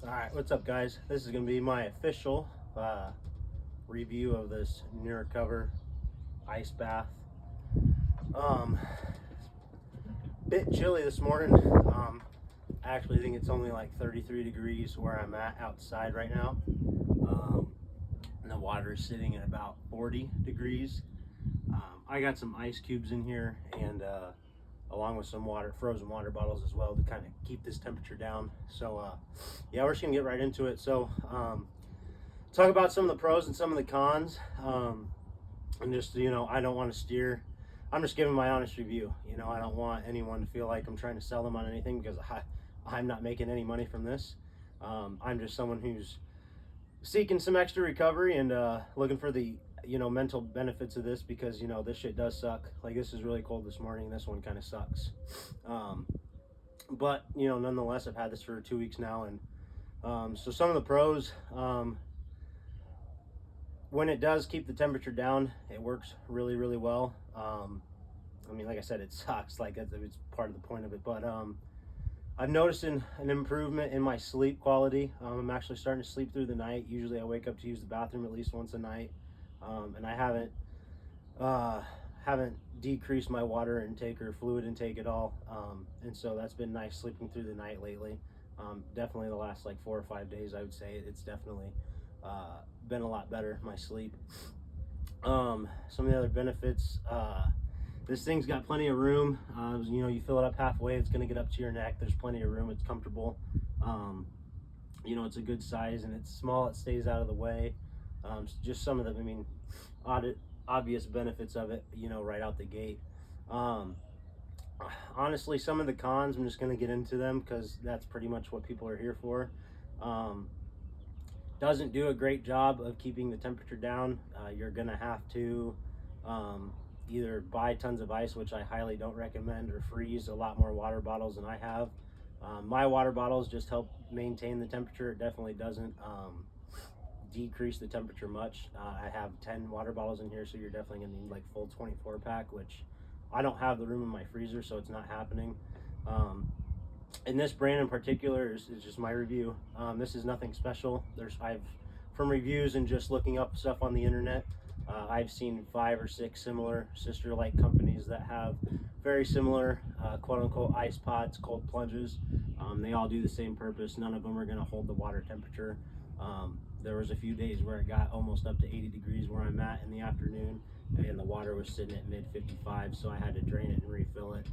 Alright, what's up guys? This is going to be my official review of this Nurecover ice bath. Bit chilly this morning. I actually think it's only like 33 degrees where I'm at outside right now. And the water is sitting at about 40 degrees. I got some ice cubes in here and along with some frozen water bottles as well to kind of keep this temperature down. So yeah, we're just gonna get right into it. So talk about some of the pros and some of the cons. And just, I don't want to steer. I'm just giving my honest review. I don't want anyone to feel like I'm trying to sell them on anything, because I'm not making any money from this. I'm just someone who's seeking some extra recovery and looking for the mental benefits of this, because this shit does suck. Like, this is really cold this morning. This one kind of sucks. But nonetheless, I've had this for 2 weeks now, and so some of the pros. When it does keep the temperature down, it works really, really well. I mean, like I said, it sucks. Like, it's part of the point of it. But I'm noticing an improvement in my sleep quality. I'm actually starting to sleep through the night. Usually I wake up to use the bathroom at least once a night. And I haven't decreased my water intake or fluid intake at all. And so that's been nice, sleeping through the night lately. Definitely the last like 4 or 5 days, I would say it's definitely been a lot better, my sleep. Some of the other benefits, this thing's got plenty of room. You fill it up halfway, it's going to get up to your neck. There's plenty of room, it's comfortable. It's a good size, and it's small, it stays out of the way. Just some of the obvious benefits of it, right out the gate. Honestly, some of the cons, I'm just going to get into them because that's pretty much what people are here for. Doesn't do a great job of keeping the temperature down. You're gonna have to either buy tons of ice, which I highly don't recommend, or freeze a lot more water bottles than I have. My water bottles just help maintain the temperature. It definitely doesn't decrease the temperature much. I have 10 water bottles in here, so you're definitely gonna need like full 24 pack, which I don't have the room in my freezer, so it's not happening. And this brand in particular is just my review. This is nothing special. From reviews and just looking up stuff on the internet, I've seen 5 or 6 similar sister-like companies that have very similar quote-unquote ice pods, cold plunges. They all do the same purpose. None of them are going to hold the water temperature. There was a few days where it got almost up to 80 degrees where I'm at in the afternoon, and the water was sitting at mid 55, so I had to drain it and refill it.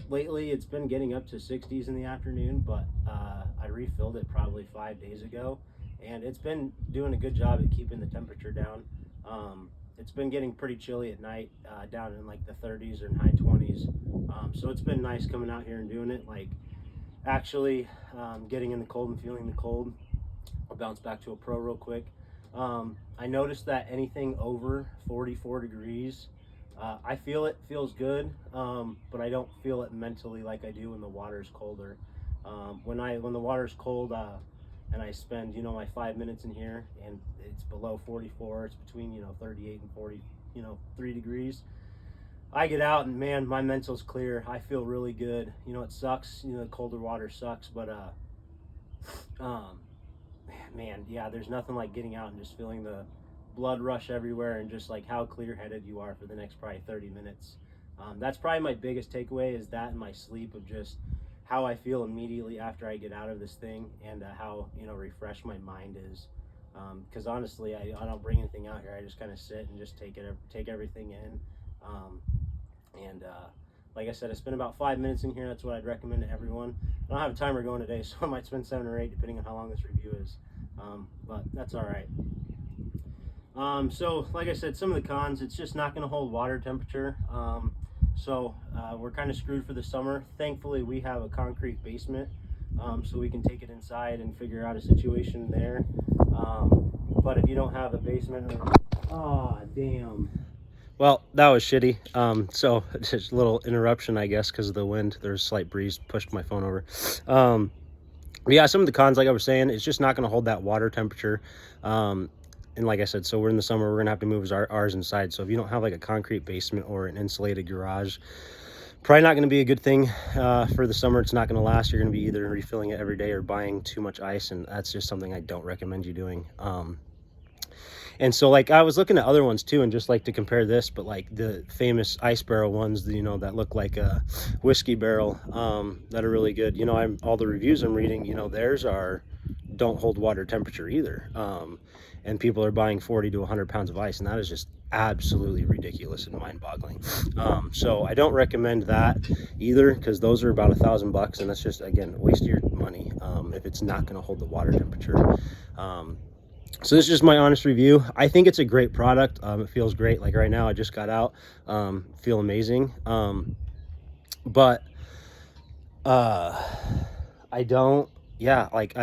Lately it's been getting up to 60s in the afternoon, but I refilled it probably 5 days ago, and it's been doing a good job at keeping the temperature down. It's been getting pretty chilly at night, down in like the 30s or high 20s. So it's been nice coming out here and doing it, like actually getting in the cold and feeling the cold. I'll bounce back to a pro real quick. I noticed that anything over 44 degrees, I feel it feels good, but I don't feel it mentally like I do when the water's colder. When the water's cold, and I spend my 5 minutes in here and it's below 44, it's between 38 and 43 degrees, I get out and man, my mental's clear. I feel really good. It sucks, the colder water sucks, but man, yeah, there's nothing like getting out and just feeling the blood rush everywhere, and just like how clear-headed you are for the next probably 30 minutes. That's probably my biggest takeaway, is that in my sleep, of just how I feel immediately after I get out of this thing, and how refreshed my mind is. Because honestly, I don't bring anything out here. I just kind of sit and just take everything in. Like I said, I spent about 5 minutes in here. That's what I'd recommend to everyone. I don't have a timer going today, so I might spend 7 or 8 depending on how long this review is. But that's all right. So like I said, some of the cons, it's just not going to hold water temperature. So we're kind of screwed for the summer. Thankfully, we have a concrete basement, so we can take it inside and figure out a situation there. But if you don't have a basement, damn. Well, that was shitty. So just a little interruption, I guess, because of the wind. There's a slight breeze, pushed my phone over. Yeah, some of the cons, like I was saying, it's just not going to hold that water temperature. And like I said, so we're in the summer, we're gonna have to move ours inside. So if you don't have like a concrete basement or an insulated garage, Probably not going to be a good thing for the summer. It's not going to last. You're going to be either refilling it every day or buying too much ice, and that's just something I don't recommend you doing. And so like I was looking at other ones too, and just like to compare this, but like the famous ice barrel ones, you know, that look like a whiskey barrel, that are really good. You know, all the reviews I'm reading, you know, theirs don't hold water temperature either. And people are buying 40 to 100 pounds of ice, and that is just absolutely ridiculous and mind-boggling. So I don't recommend that either, because those are about $1,000, and that's just, again, waste of your money if it's not going to hold the water temperature. So this is just my honest review. I think it's a great product. It feels great. Like right now, I just got out, feel amazing. But I don't, yeah, like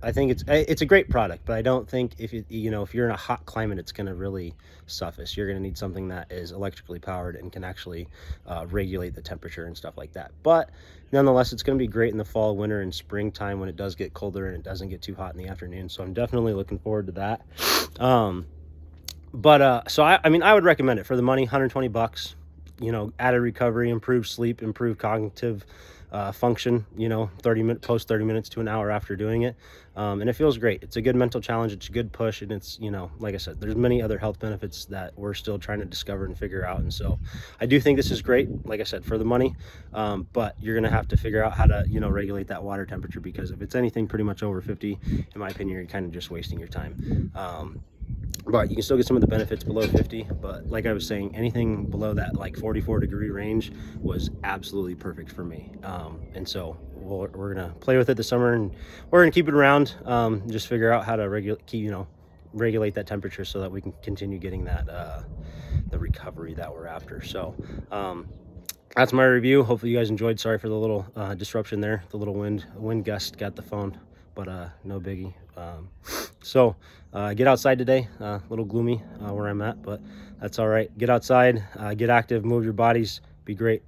I think it's a great product, but I don't think if if you're in a hot climate, it's going to really suffice. You're going to need something that is electrically powered and can actually regulate the temperature and stuff like that. But nonetheless, it's going to be great in the fall, winter, and springtime when it does get colder and it doesn't get too hot in the afternoon. So I'm definitely looking forward to that. So I mean, I would recommend it for the money, $120. You know, added recovery, improved sleep, improved cognitive function, you know, 30 minutes to an hour after doing it. And it feels great. It's a good mental challenge. It's a good push. And it's, you know, like I said, there's many other health benefits that we're still trying to discover and figure out. And so I do think this is great, like I said, for the money. But you're going to have to figure out how to, you know, regulate that water temperature, because if it's anything pretty much over 50, in my opinion, you're kind of just wasting your time. But you can still get some of the benefits below 50. But like I was saying, anything below that like 44-degree range was absolutely perfect for me. And so we're gonna play with it this summer, and we're gonna keep it around, just figure out how to regulate that temperature so that we can continue getting that the recovery that we're after. So that's my review. Hopefully you guys enjoyed. Sorry for the little disruption there. The little wind gust got the phone, but no biggie. Get outside today. A little gloomy where I'm at, but that's all right. Get outside, get active, move your bodies, be great.